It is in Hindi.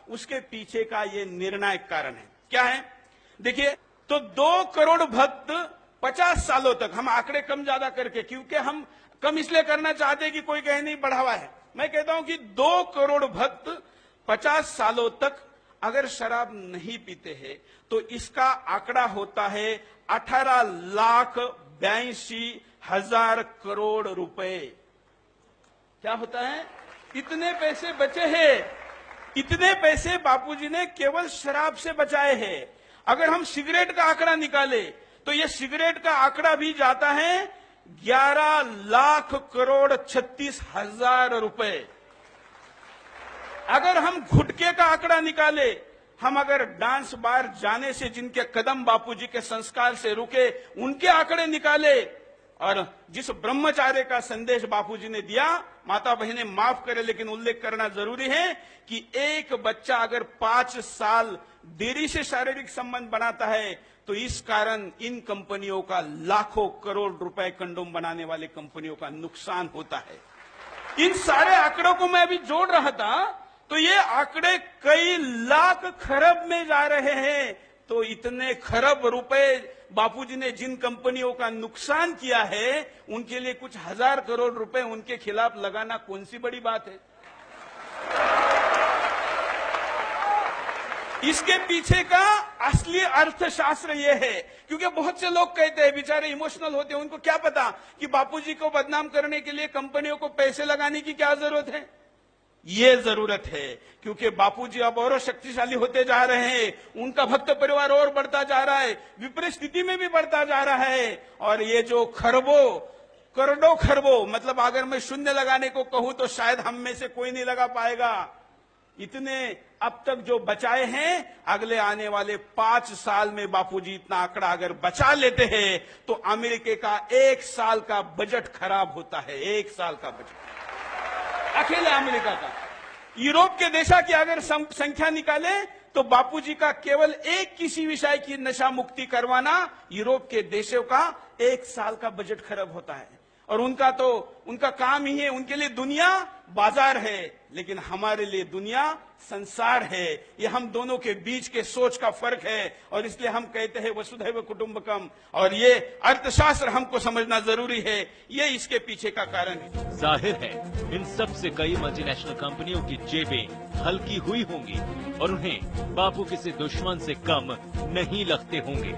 उसके पीछे का ये निर्णायक कारण है। क्या है? देखिए, तो 2 करोड़ भक्त 50 सालों तक, हम आंकड़े कम ज्यादा करके, क्योंकि हम कम इसलिए करना चाहते हैं कि कोई कहे नहीं बढ़ावा है, मैं कहता हूं कि 2 करोड़ भक्त 50 सालों तक अगर शराब नहीं पीते हैं तो इसका आंकड़ा होता है 18,82,000 करोड़ रुपए। क्या होता है? इतने पैसे बचे हैं। इतने पैसे बापूजी ने केवल शराब से बचाए हैं। अगर हम सिगरेट का आंकड़ा निकाले तो यह सिगरेट का आंकड़ा भी जाता है 11,36,36,000 रुपए। अगर हम गुटखे का आंकड़ा निकाले, हम अगर डांस बार जाने से जिनके कदम बापूजी के संस्कार से रुके उनके आंकड़े निकाले, और जिस ब्रह्मचार्य का संदेश बापूजी ने दिया, माता बहनें माफ करें लेकिन उल्लेख करना जरूरी है कि एक बच्चा अगर 5 साल देरी से शारीरिक संबंध बनाता है तो इस कारण इन कंपनियों का लाखों करोड़ रुपए कंडोम बनाने वाले कंपनियों का नुकसान होता है। इन सारे आंकड़ों को मैं अभी जोड़ रहा था तो ये आंकड़े कई लाख खरब में जा रहे हैं। तो इतने खरब रुपए बापूजी ने जिन कंपनियों का नुकसान किया है उनके लिए कुछ 1000 करोड़ रुपए उनके खिलाफ लगाना कौन सी बड़ी बात है? इसके पीछे का असली अर्थशास्त्र यह है, क्योंकि बहुत से लोग कहते हैं, बेचारे इमोशनल होते हैं, उनको क्या पता कि बापूजी को बदनाम करने के लिए कंपनियों को पैसे लगाने की क्या जरूरत है। ये जरूरत है क्योंकि बापूजी अब और शक्तिशाली होते जा रहे हैं, उनका भक्त परिवार और बढ़ता जा रहा है, विपरीत स्थिति में भी बढ़ता जा रहा है। और ये जो करोड़ों खरबों, मतलब अगर मैं शून्य लगाने को कहूं तो शायद हम में से कोई नहीं लगा पाएगा, इतने अब तक जो बचाए हैं, अगले आने वाले 5 साल में बापूजी इतना आंकड़ा अगर बचा लेते हैं तो अमेरिका का 1 साल का बजट खराब होता है। 1 साल का बजट अकेले अमेरिका का। यूरोप के देशों की अगर संख्या निकाले तो बापूजी का केवल एक किसी विषय की नशा मुक्ति करवाना यूरोप के देशों का 1 साल का बजट खराब होता है। और उनका काम ही है, उनके लिए दुनिया बाजार है लेकिन हमारे लिए दुनिया संसार है। ये हम दोनों के बीच के सोच का फर्क है और इसलिए हम कहते हैं वसुधैव कुटुंबकम, और ये अर्थशास्त्र हमको समझना जरूरी है। ये इसके पीछे का कारण है। जाहिर है इन सब से कई मल्टीनेशनल कंपनियों की जेबें हल्की हुई होंगी और उन्हें बापू किसी दुश्मन से कम नहीं लगते होंगे।